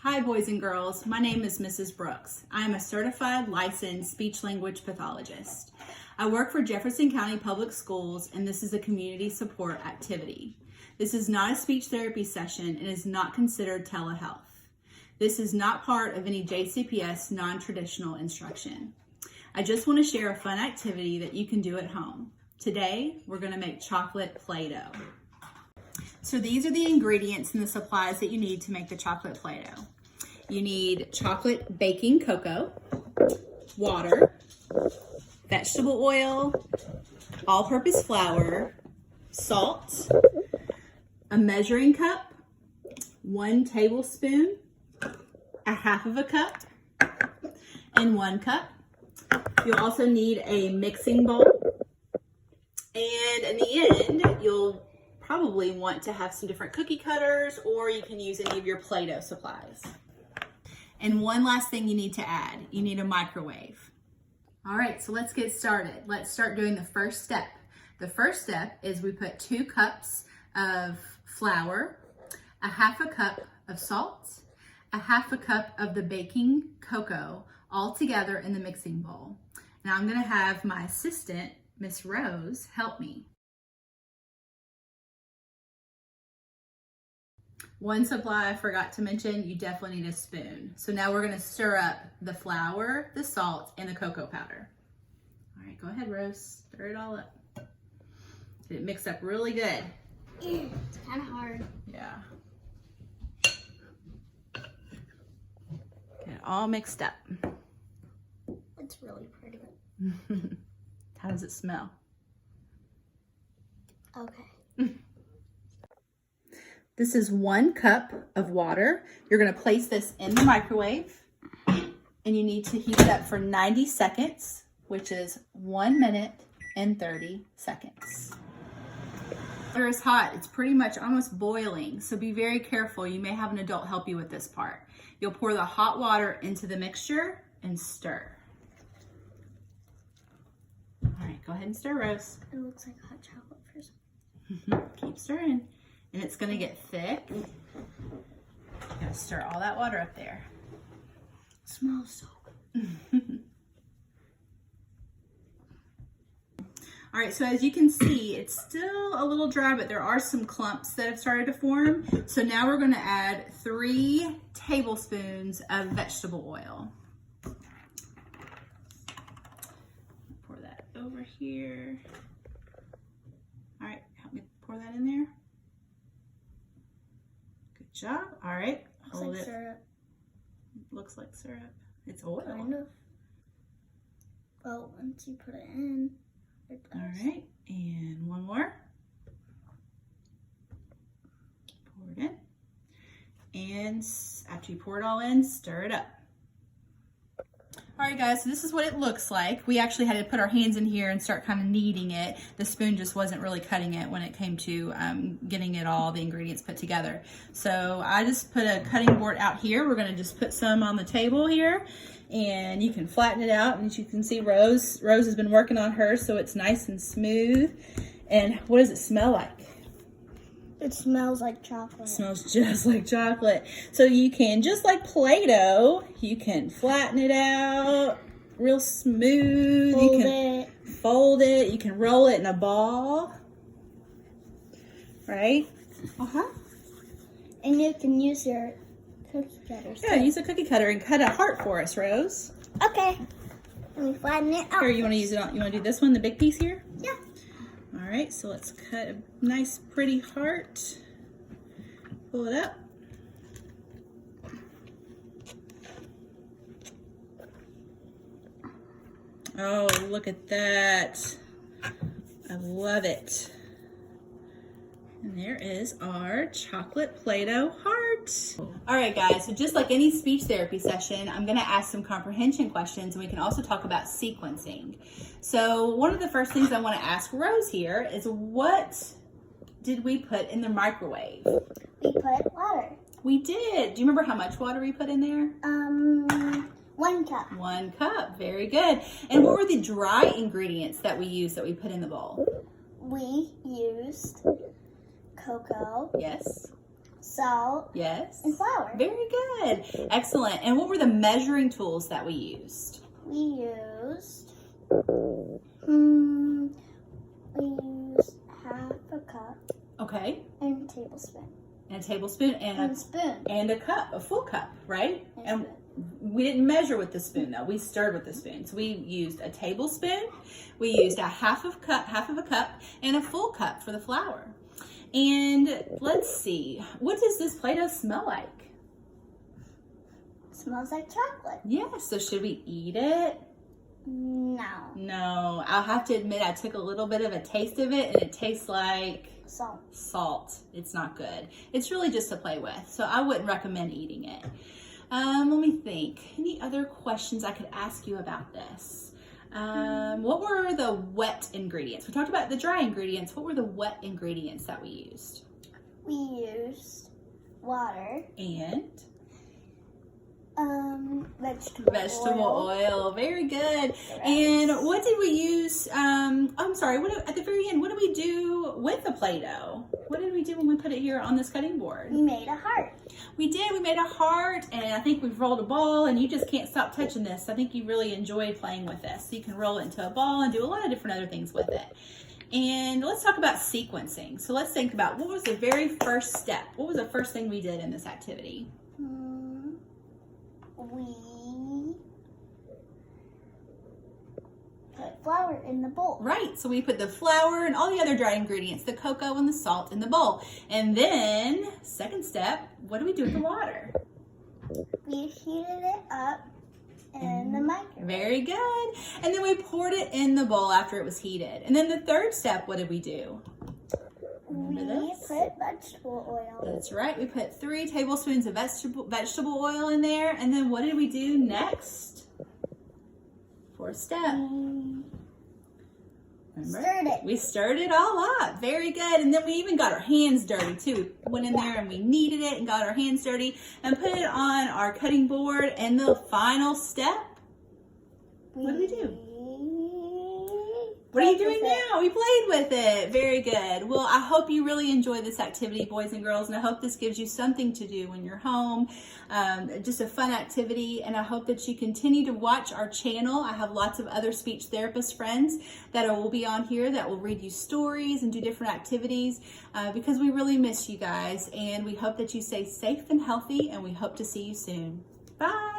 Hi boys and girls, my name is Mrs. Brooks. I am a certified licensed speech-language pathologist. I work for Jefferson County Public Schools and this is a community support activity. This is not a speech therapy session and is not considered telehealth. This is not part of any JCPS non-traditional instruction. I just want to share a fun activity that you can do at home. Today, we're going to make chocolate Play-Doh. So these are the ingredients and the supplies that you need to make the chocolate Play-Doh. You need chocolate baking cocoa, water, vegetable oil, all-purpose flour, salt, a measuring cup, 1 tablespoon, a half of a cup, and 1 cup. You'll also need a mixing bowl. And in the end, you'll probably want to have some different cookie cutters, or you can use any of your Play-Doh supplies. And one last thing you need to add, you need a microwave. All right, so let's get started. Let's start doing the first step. The first step is we put 2 cups of flour, a half a cup of salt, a half a cup of the baking cocoa, all together in the mixing bowl. Now I'm gonna have my assistant, Miss Rose, help me. One supply I forgot to mention, you definitely need a spoon. So now we're gonna stir up the flour, the salt, and the cocoa powder. All right, go ahead, Rose, stir it all up. Get it mixed up really good. It's kind of hard. Yeah. Get it all mixed up. It's really pretty. How does it smell? Okay. This is 1 cup of water. You're gonna place this in the microwave and you need to heat it up for 90 seconds, which is 1 minute and 30 seconds. Water is hot. It's pretty much almost boiling, so be very careful. You may have an adult help you with this part. You'll pour the hot water into the mixture and stir. All right, go ahead and stir, Rose. It looks like hot chocolate first. Keep stirring. And it's gonna get thick. You gotta stir all that water up there. It smells so good. All right, so as you can see, it's still a little dry, but there are some clumps that have started to form. So now we're gonna add 3 tablespoons of vegetable oil. Pour that over here. All right, help me pour that in there. Good job. All right, Looks like syrup. Looks like syrup. It's oil. Kind of. Well, once you put it in, it does. All right, and one more. Pour it in. And after you pour it all in, stir it up. All right, guys, so this is what it looks like. We actually had to put our hands in here and start kind of kneading it. The spoon just wasn't really cutting it when it came to getting it all, the ingredients put together. So I just put a cutting board out here. We're gonna just put some on the table here and you can flatten it out. And as you can see, Rose has been working on hers so it's nice and smooth. And what does it smell like? It smells like chocolate. It smells just like chocolate. So you can, just like Play-Doh, you can flatten it out real smooth. Fold you can it. Fold it. You can roll it in a ball. Right? Uh-huh. And you can use your cookie cutter. Yeah, use a cookie cutter and cut a heart for us, Rose. Okay. Let me flatten it out. Here, you want to use it on, you want to do this one, the big piece here? Yeah. All right, so let's cut a nice pretty heart. Pull it up. Oh, look at that. I love it. And there is our chocolate Play-Doh heart. All right, guys, so just like any speech therapy session, I'm gonna ask some comprehension questions and we can also talk about sequencing. So one of the first things I wanna ask Rose here is, what did we put in the microwave? We put water. We did. Do you remember how much water we put in there? 1 cup. 1 cup, very good. And what were the dry ingredients that we used that we put in the bowl? We used cocoa, Yes. salt, Yes. and flour. Very good. Excellent. And what were the measuring tools that we used? We used half a cup Okay. and a tablespoon. And a tablespoon And a spoon. and a cup, a full cup, right? And a we didn't measure with the spoon though. We stirred with the spoon. So we used a tablespoon, we used a half of a cup, and a full cup for the flour. And let's see, what does this Play-Doh smell like? Smells like chocolate. Yeah, so should we eat it? No. No, I'll have to admit I took a little bit of a taste of it and it tastes like salt. It's not good. It's really just to play with, so I wouldn't recommend eating it. Let me think. Any other questions I could ask you about this? What were the wet ingredients? We talked about the dry ingredients. What were the wet ingredients that we used? We used water. And? Vegetable oil. Very good. And what did we use? I'm sorry, at the very end, what did we do with the Play-Doh? What did we do when we put it here on this cutting board? We made a heart. We did. We made a heart, and I think we've rolled a ball, and you just can't stop touching this. I think you really enjoyed playing with this. So you can roll it into a ball and do a lot of different other things with it. And let's talk about sequencing. So let's think about what was the very first step? What was the first thing we did in this activity? We put flour in the bowl. Right, so we put the flour and all the other dry ingredients, the cocoa and the salt in the bowl. And then, second step, what do we do with the water? We heated it up in the microwave. Very good. And then we poured it in the bowl after it was heated. And then the third step, what did we do? We put vegetable oil. That's right. We put 3 tablespoons of vegetable oil in there. And then what did we do next? Fourth step. Stirred it. We stirred it all up. Very good. And then we even got our hands dirty too. We went in there and we kneaded it and got our hands dirty and put it on our cutting board. And the final step, what did we do? What are you doing now? We played with it. Very good. Well, I hope you really enjoy this activity, boys and girls, and I hope this gives you something to do when you're home. Just a fun activity, and I hope that you continue to watch our channel. I have lots of other speech therapist friends that will be on here that will read you stories and do different activities because we really miss you guys, and we hope that you stay safe and healthy, and we hope to see you soon. Bye.